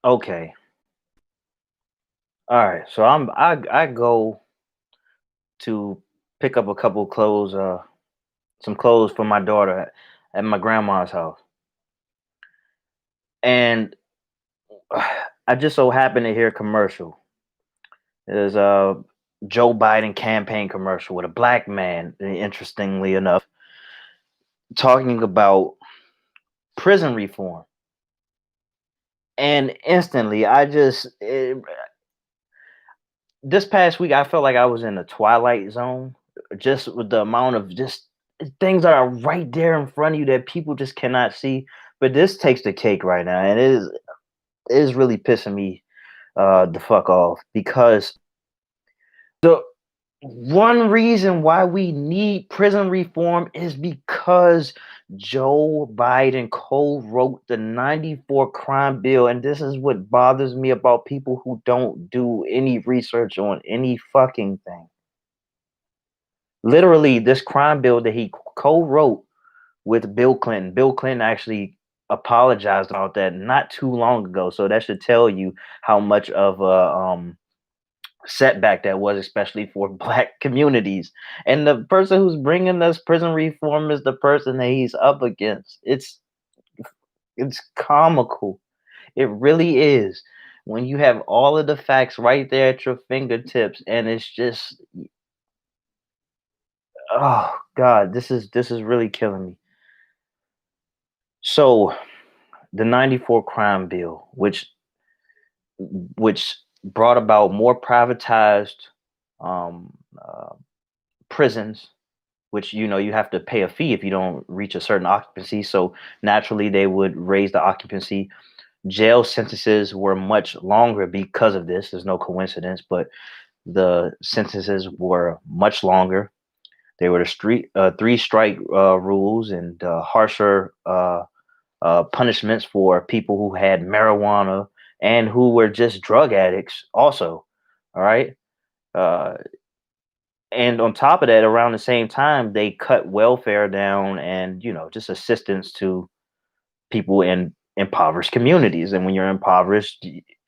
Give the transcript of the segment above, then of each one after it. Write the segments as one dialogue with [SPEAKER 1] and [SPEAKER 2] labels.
[SPEAKER 1] Okay. All right. So I go to pick up a couple clothes, some clothes for my daughter at my grandma's house. And I just so happen to hear a commercial. There's a Joe Biden campaign commercial with a black man, interestingly enough, talking about prison reform. And instantly, this past week, I felt like I was in the twilight zone, just with the amount of just things that are right there in front of you that people just cannot see. But this takes the cake right now, and it is really pissing me the fuck off because the one reason why we need prison reform is because Joe Biden co-wrote the 94 crime bill, and this is what bothers me about people who don't do any research on any fucking thing. Literally, this crime bill that he co-wrote with Bill Clinton. Bill Clinton actually apologized about that not too long ago, so that should tell you how much of a setback that was, especially for black communities. And the person who's bringing us prison reform is the person that he's up against. It's comical. It really is. When you have all of the facts right there at your fingertips, and it's just, oh God, this is really killing me. So the 94 crime bill, which brought about more privatized um, uh, prisons, which you have to pay a fee if you don't reach a certain occupancy. So naturally, they would raise the occupancy. Jail sentences were much longer because of this. There's no coincidence, but the sentences were much longer. They were the three strike rules and harsher punishments for people who had marijuana and who were just drug addicts. Also, all right. Uh, and on top of that, around the same time, they cut welfare down and just assistance to people in impoverished communities. And when you're impoverished,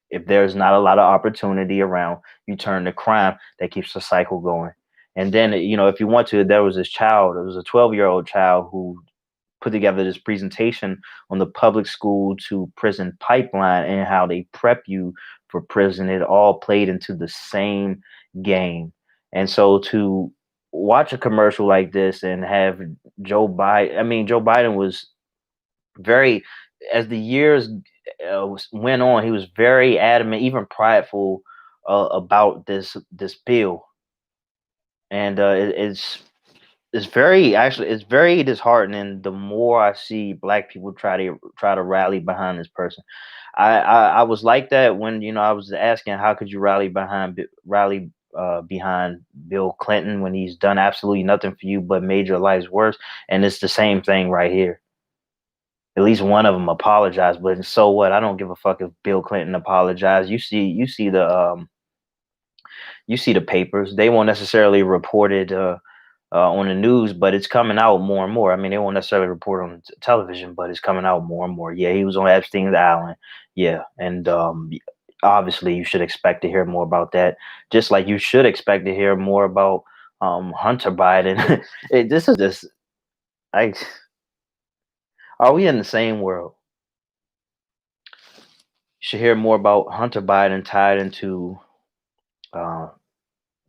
[SPEAKER 1] if there's not a lot of opportunity around, you turn to crime. That keeps the cycle going. And then if you want to, there was this child. It was a 12-year-old child who put together this presentation on the public school to prison pipeline and how they prep you for prison. It all played into the same game. And so to watch a commercial like this and have Joe Biden was very, as the years went on, he was very adamant, even prideful about this bill. And it's very disheartening the more I see black people try to rally behind this person. I was like that when I was asking how could you rally behind Bill Clinton when he's done absolutely nothing for you but made your lives worse, and it's the same thing right here. At least one of them apologized, but so what? I don't give a fuck if Bill Clinton apologized. You see the papers. They won't necessarily report it on the news, but it's coming out more and more. I mean, they won't necessarily report on television, but it's coming out more and more. Yeah, he was on Epstein's island. Yeah, and obviously, you should expect to hear more about that. Just like you should expect to hear more about Hunter Biden. This is just, I are we in the same world? You should hear more about Hunter Biden tied into uh,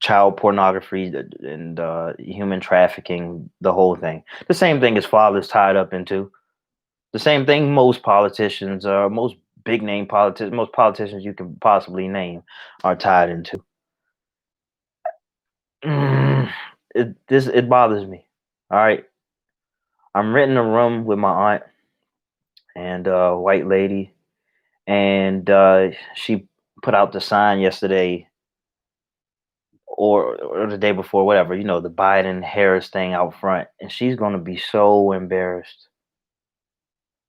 [SPEAKER 1] child pornography and human trafficking, the whole thing. The same thing his father's tied up into. The same thing most big name politicians, most politicians you can possibly name are tied into. Mm, it bothers me. All right, I'm renting a room with my aunt and a white lady, and she put out the sign yesterday or the day before, whatever. The Biden Harris thing out front, and she's gonna be so embarrassed.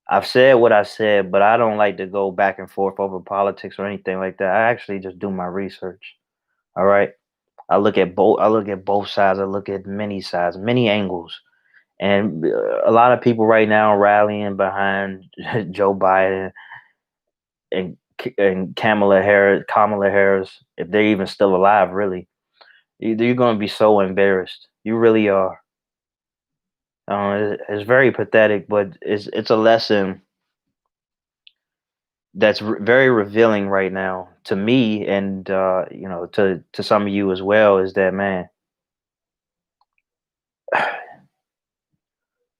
[SPEAKER 1] I've said what I said, but I don't like to go back and forth over politics or anything like that. I actually just do my research. All right. I look at both sides. I look at many sides, many angles. And a lot of people right now rallying behind Joe Biden and and Kamala Harris, if they're even still alive, really, you're going to be so embarrassed. You really are. It's very pathetic, but it's a lesson that's very revealing right now to me, and to some of you as well. Is that, man,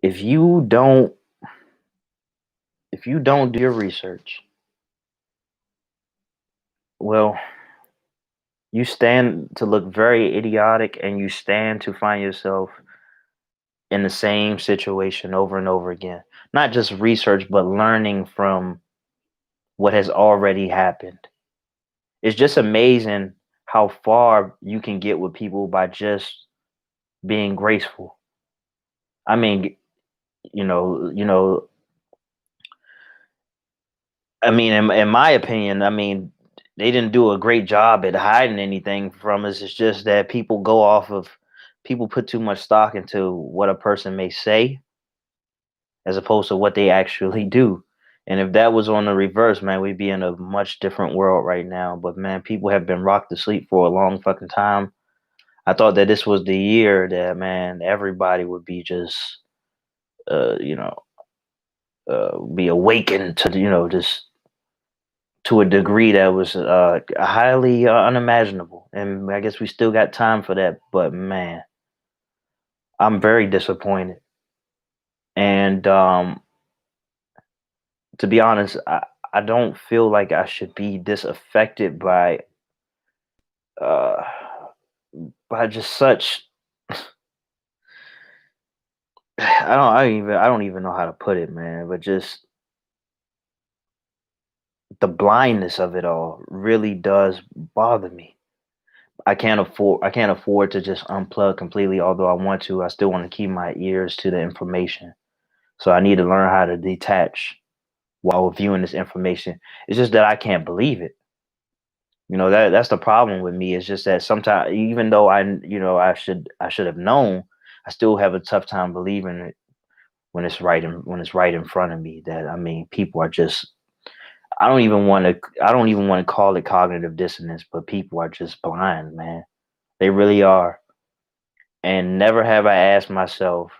[SPEAKER 1] if you don't if you don't do your research, well, you stand to look very idiotic, and you stand to find yourself in the same situation over and over again. Not just research, but learning from what has already happened. It's just amazing how far you can get with people by just being graceful. I mean, you know, I mean, in my opinion, I mean, they didn't do a great job at hiding anything from us. It's just that people put too much stock into what a person may say as opposed to what they actually do. And if that was on the reverse, man, we'd be in a much different world right now. But man, people have been rocked to sleep for a long fucking time. I thought that this was the year that, man, everybody would be just uh you know be awakened to, just to a degree that was highly unimaginable. And I guess we still got time for that, but man, I'm very disappointed. And to be honest, I don't feel like I should be disaffected uh by just such I don't even know how to put it, man, but just the blindness of it all really does bother me. I can't afford to just unplug completely, although I want to. I still want to keep my ears to the information. So I need to learn how to detach while viewing this information. It's just that I can't believe it. That's the problem with me. It's just that sometimes, even though I should have known, I still have a tough time believing it when it's right in front of me. That, I mean, people are just, I don't even want to call it cognitive dissonance, but people are just blind, man. They really are. And never have I asked myself,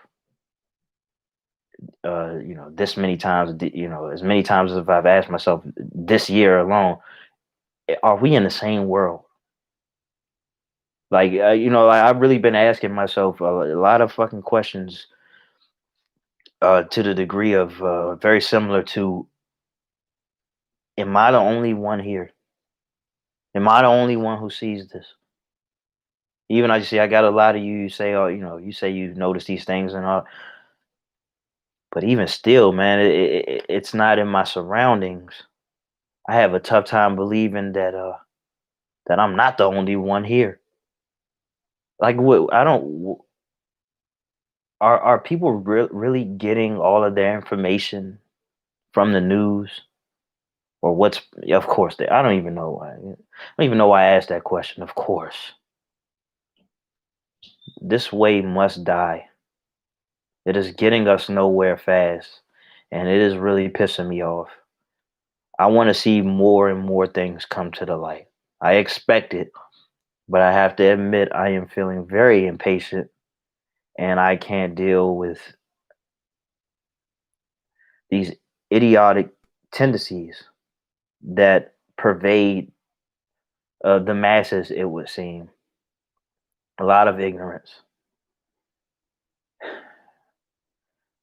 [SPEAKER 1] this many times, as many times as I've asked myself this year alone, are we in the same world? Like, I've really been asking myself a lot of fucking questions, to the degree of very similar to, am I the only one here? Am I the only one who sees this? Even I see, I got a lot of you say, oh, you say you notice these things and all, but even still, man, it's not in my surroundings. I have a tough time believing that I'm not the only one here. Like, what? I don't. Are people really getting all of their information from the news, or what's? Yeah, of course they. I don't even know why. I don't even know why I asked that question. Of course, this way must die. It is getting us nowhere fast, and it is really pissing me off. I want to see more and more things come to the light. I expect it, but I have to admit I am feeling very impatient, and I can't deal with these idiotic tendencies that pervade the masses, it would seem. A lot of ignorance.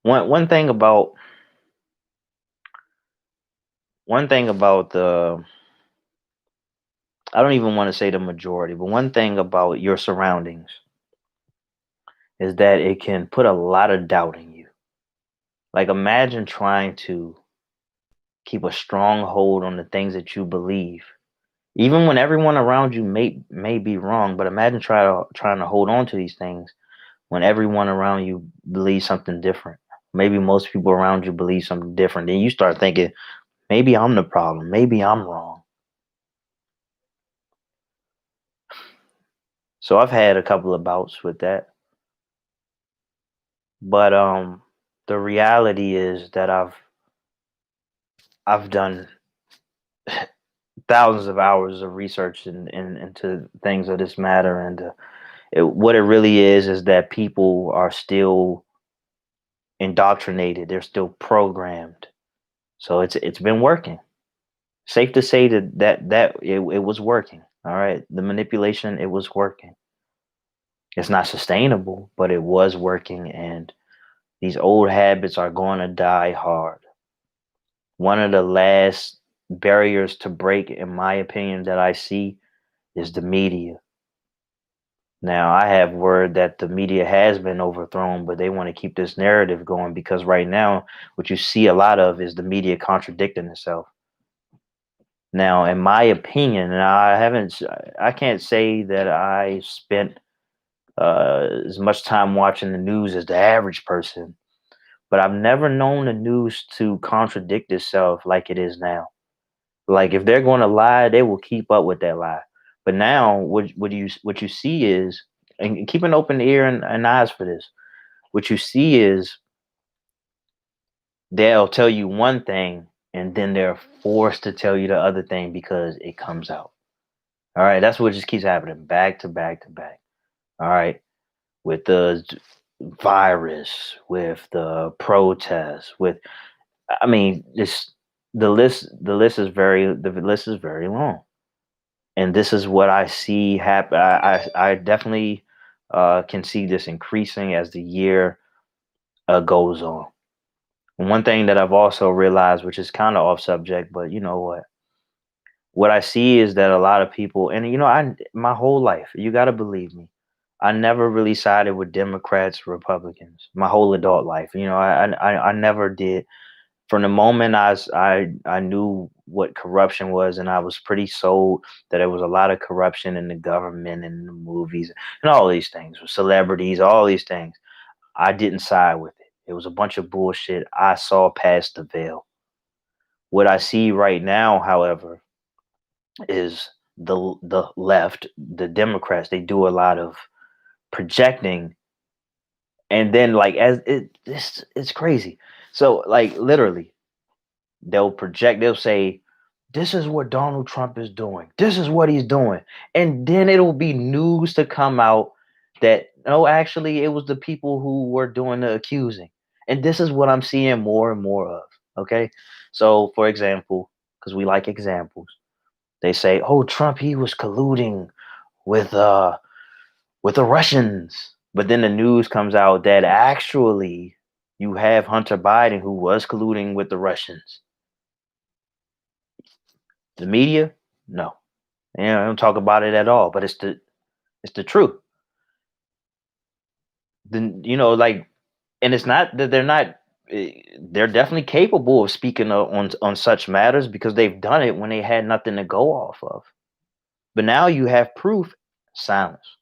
[SPEAKER 1] One thing about the, I don't even want to say the majority, but one thing about your surroundings is that it can put a lot of doubt in you. Like, imagine trying to keep a strong hold on the things that you believe, even when everyone around you may be wrong. But imagine trying to hold on to these things when everyone around you believes something different. Maybe most people around you believe something different. Then you start thinking, maybe I'm the problem. Maybe I'm wrong. So I've had a couple of bouts with that. But the reality is that I've done thousands of hours of research into things of this matter, and what it really is that people are still indoctrinated. They're still programmed. So it's been working. Safe to say that it was working. All right, the manipulation, it was working. It's not sustainable, but it was working, and these old habits are going to die hard. One of the last barriers to break, in my opinion, that I see is the media. Now, I have word that the media has been overthrown, but they want to keep this narrative going because right now, what you see a lot of is the media contradicting itself. Now, in my opinion, and I can't say that I spent as much time watching the news as the average person, but I've never known the news to contradict itself like it is now. Like if they're going to lie, they will keep up with that lie. But now, what you see is, and keep an open ear and eyes for this. What you see is they'll tell you one thing, and then they're forced to tell you the other thing because it comes out. All right, that's what just keeps happening, back to back to back. All right, with the virus, with the protests, with I mean, this the list is very long, and this is what I see happen. I definitely can see this increasing as the year goes on. One thing that I've also realized, which is kind of off subject, but you know what I see is that a lot of people, and I my whole life, you got to believe me, I never really sided with Democrats, Republicans, my whole adult life. I never did. From the moment I knew what corruption was, and I was pretty sold that there was a lot of corruption in the government and the movies and all these things, with celebrities, all these things. I didn't side with it. It was a bunch of bullshit. I saw past the veil. What I see right now, however, is the left, the Democrats. They do a lot of projecting, and then like as it's crazy. So like literally, they'll project. They'll say, "This is what Donald Trump is doing. This is what he's doing," and then it'll be news to come out that no, actually, it was the people who were doing the accusing. And this is what I'm seeing more and more of. Okay, so for example, because we like examples, they say, "Oh, Trump, he was colluding with with the Russians," but then the news comes out that actually you have Hunter Biden who was colluding with the Russians. The media, no, they don't talk about it at all. But it's the truth. Then like, and it's not that they're not. They're definitely capable of speaking on such matters because they've done it when they had nothing to go off of. But now you have proof. Silence.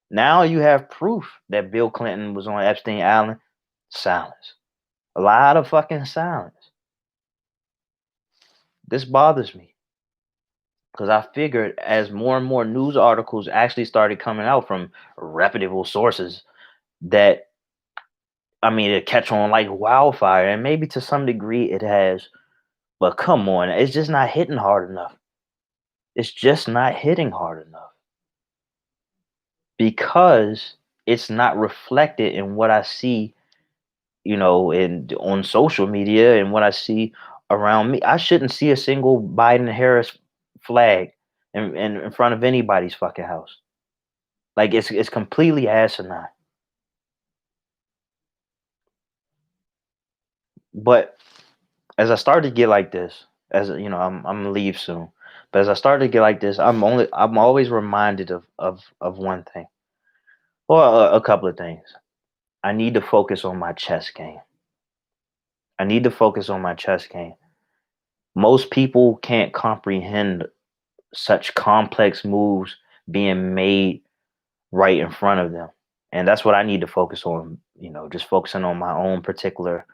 [SPEAKER 1] Now you have proof that Bill Clinton was on Epstein Island. Silence. A lot of fucking silence. This bothers me because I figured as more and more news articles actually started coming out from reputable sources, that I mean, it catch on like wildfire, and maybe to some degree it has. But come on, it's just not hitting hard enough. It's just not hitting hard enough because it's not reflected in what I see, in on social media and what I see around me. I shouldn't see a single Biden Harris flag in front of anybody's fucking house. Like it's completely asinine. But as I started to get like this, as I'm gonna leave soon. But as I started to get like this, I'm always reminded of one thing. Well, a couple of things. I need to focus on my chess game. I need to focus on my chess game. Most people can't comprehend such complex moves being made right in front of them. And that's what I need to focus on, just focusing on my own particular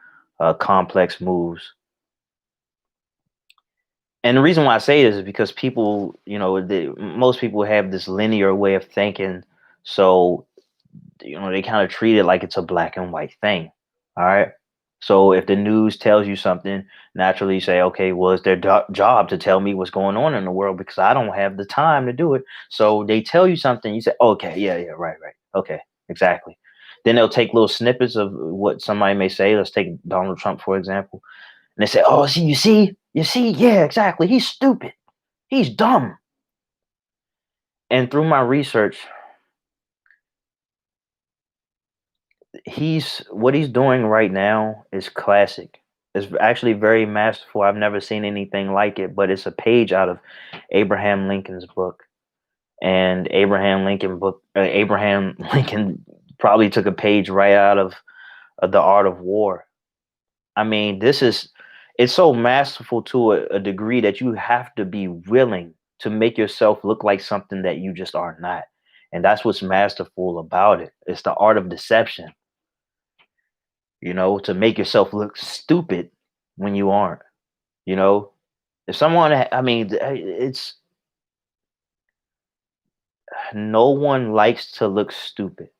[SPEAKER 1] complex moves. And the reason why I say this is because people, most people have this linear way of thinking. So, they kind of treat it like it's a black and white thing. All right. So if the news tells you something, naturally you say, okay, well, it's their job to tell me what's going on in the world because I don't have the time to do it. So they tell you something, you say, okay, yeah, yeah, right, right. Okay, exactly. Then they'll take little snippets of what somebody may say. Let's take Donald Trump, for example. And they say, oh, you see, yeah, exactly. He's stupid. He's dumb. And through my research, he's what he's doing right now is classic. It's actually very masterful. I've never seen anything like it, but it's a page out of Abraham Lincoln's book. And Abraham Lincoln probably took a page right out of The Art of War. I mean, it's so masterful to a degree that you have to be willing to make yourself look like something that you just are not. And that's what's masterful about it. It's the art of deception, to make yourself look stupid when you aren't, you know. If someone, I mean, it's no one likes to look stupid.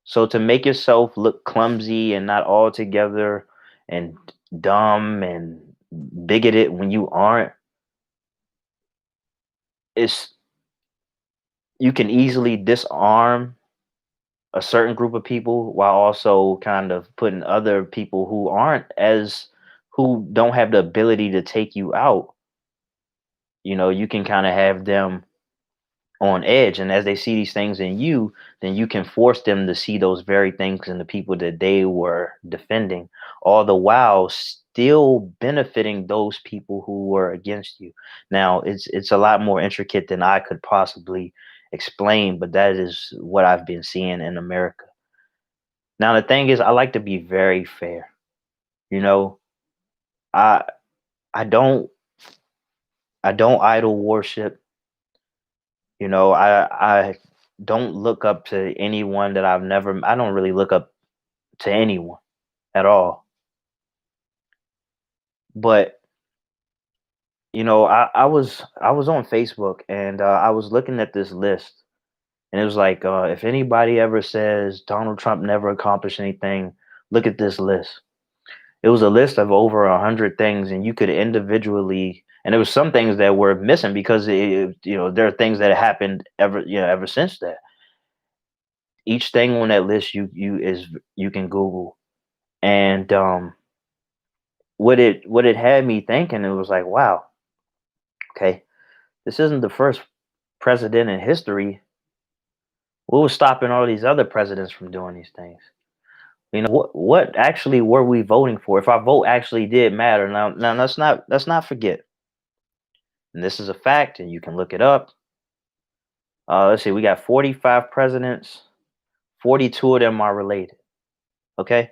[SPEAKER 1] So to make yourself look clumsy and not all together and dumb and bigoted when you aren't, it's you can easily disarm a certain group of people while also kind of putting other people who don't have the ability to take you out. You can kind of have them on edge, and as they see these things in you, then you can force them to see those very things in the people that they were defending, all the while still benefiting those people who were against you. Now it's a lot more intricate than I could possibly explain, but that is what I've been seeing in America. Now the thing is, I like to be very fair. you know i i don't I don't idol worship. I don't look up to anyone that I don't really look up to anyone at all. But I was on Facebook, and I was looking at this list, and it was like, if anybody ever says Donald Trump never accomplished anything, look at this list. It was a list of over 100 things, and you could individually, and there was some things that were missing because there are things that happened ever since that. Each thing on that list you can Google, and what it had me thinking, it was like, wow, okay, this isn't the first president in history. What was stopping all these other presidents from doing these things? What actually were we voting for? If our vote actually did matter, now let's not forget, and this is a fact, and you can look it up. Let's see, we got 45 presidents. 42 of them are related. Okay,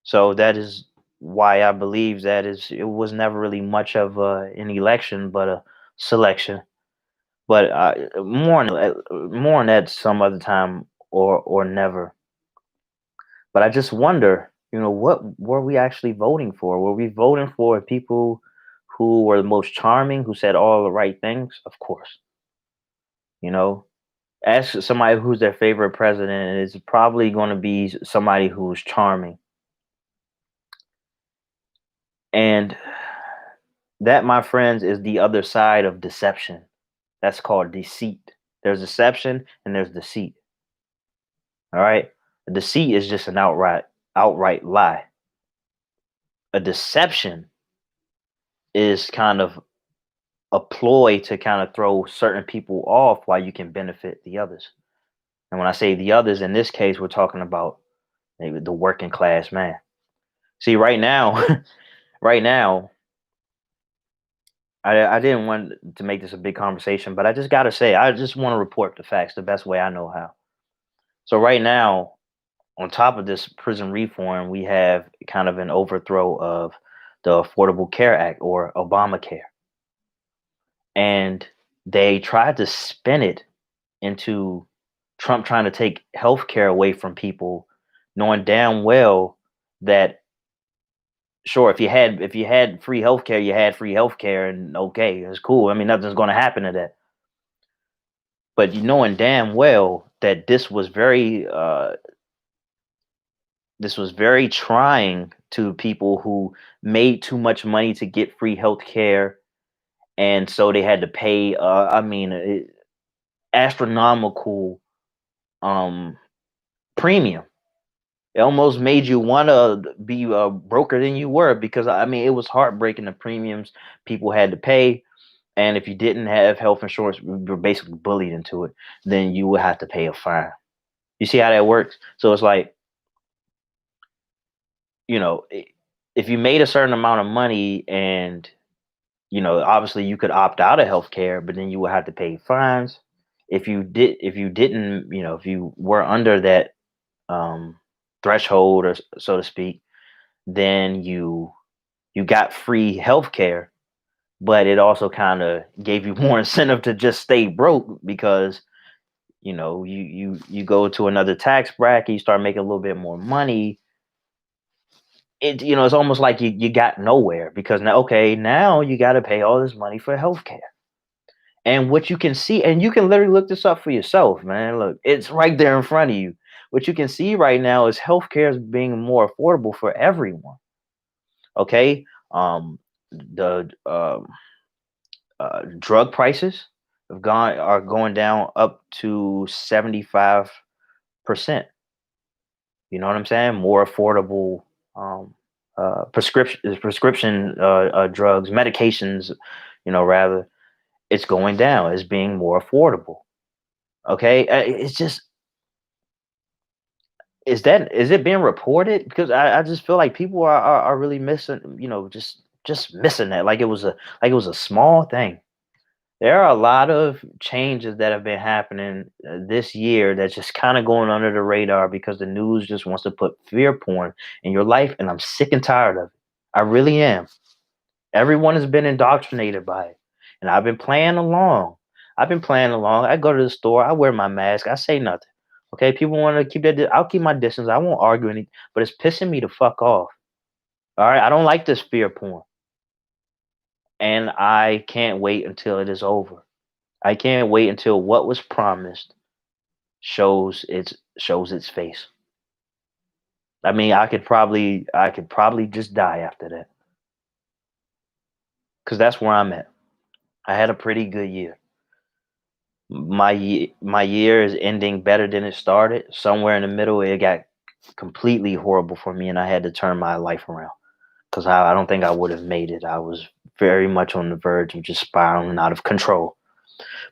[SPEAKER 1] so that is why I believe it was never really much of an election, but a selection. But more on that some other time, or never. But I just wonder, what were we actually voting for? Were we voting for people who were the most charming, who said all the right things? Of course. You know, ask somebody who's their favorite president, and it's probably going to be somebody who's charming. And that, my friends, is the other side of deception. That's called deceit. There's deception and there's deceit. All right. A deceit is just an outright lie. A deception is kind of a ploy to kind of throw certain people off while you can benefit the others. And when I say the others, in this case, we're talking about maybe the working class man. See, right now, right now, I didn't want to make this a big conversation, but I just got to say, I just want to report the facts the best way I know how. So right now, on top of this prison reform, we have kind of an overthrow of the Affordable Care Act, or Obamacare. And they tried to spin it into Trump trying to take health care away from people, knowing damn well that, sure, if you had free healthcare, you had free healthcare, and okay, it's cool. I mean, nothing's going to happen to that. But you knowing damn well that this was very trying to people who made too much money to get free health care, and so they had to pay, astronomical um, premium. It almost made you want to be broker than you were, because I mean it was heartbreaking, the premiums people had to pay. And if you didn't have health insurance, you were basically bullied into it. Then you would have to pay a fine. You see how that works? So it's like, you know, if you made a certain amount of money, and obviously you could opt out of healthcare, but then you would have to pay fines. If you didn't, if you were under that um, threshold, or so to speak, then you got free healthcare, but it also kind of gave you more incentive to just stay broke, because you go to another tax bracket, you start making a little bit more money. It's almost like you got nowhere, because now, okay, now you got to pay all this money for healthcare. And what you can see, and you can literally look this up for yourself, man. Look, it's right there in front of you. What you can see right now is healthcare is being more affordable for everyone. Okay, the drug prices are going down up to 75%. You know what I'm saying? More affordable um, prescription drugs, medications. Rather, it's going down. It's being more affordable. Okay, it's just, is it being reported? Because I just feel like people are really missing. Just missing that. Like it was a small thing. There are a lot of changes that have been happening this year that's just kind of going under the radar, because the news just wants to put fear porn in your life, and I'm sick and tired of it. I really am. Everyone has been indoctrinated by it, and I've been playing along. I go to the store, I wear my mask, I say nothing. Okay, people want to keep I'll keep my distance. I won't argue anything, but it's pissing me the fuck off. All right, I don't like this fear porn, and I can't wait until it is over. I can't wait until what was promised shows its face. I mean, I could probably just die after that, because that's where I'm at. I had a pretty good year. My year is ending better than it started. Somewhere in the middle, it got completely horrible for me, and I had to turn my life around, because I don't think I would have made it. I was very much on the verge of just spiraling out of control.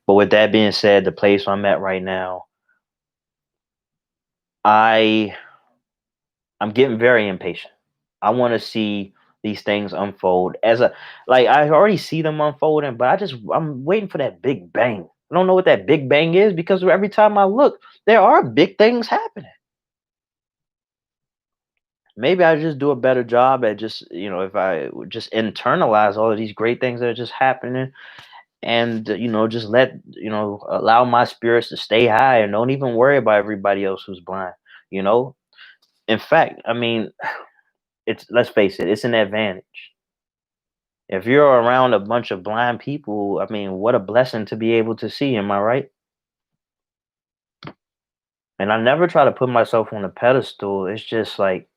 [SPEAKER 1] But with that being said, the place I'm at right now, I I'm getting very impatient. I want to see these things unfold, like I already see them unfolding, but I'm waiting for that big bang. I don't know what that big bang is, because every time I look, there are big things happening. Maybe I just do a better job at just, if I would just internalize all of these great things that are just happening, and just allow my spirits to stay high, and don't even worry about everybody else who's blind. You know, in fact, I mean, let's face it, it's an advantage. If you're around a bunch of blind people, I mean, what a blessing to be able to see, am I right? And I never try to put myself on a pedestal. It's just like,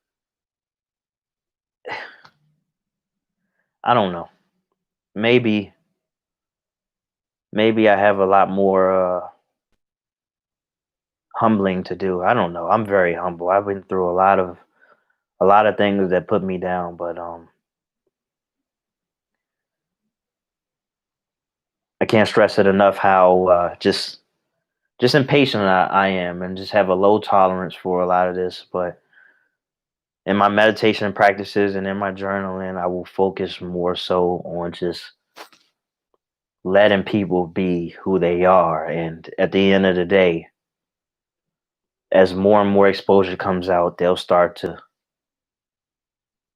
[SPEAKER 1] I don't know. Maybe maybe I have a lot more humbling to do. I don't know. I'm very humble. I've been through a lot of things that put me down, but I can't stress it enough how just impatient I am, and just have a low tolerance for a lot of this. But in my meditation practices and in my journaling, I will focus more so on just letting people be who they are. And at the end of the day, as more and more exposure comes out, they'll start to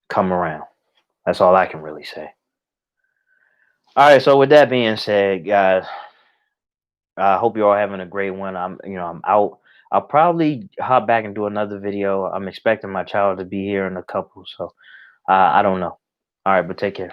[SPEAKER 1] come around. That's all I can really say. All right. So with that being said, guys, I hope you're all having a great one. I'm out. I'll probably hop back and do another video. I'm expecting my child to be here in a couple, so I don't know. All right, but take care.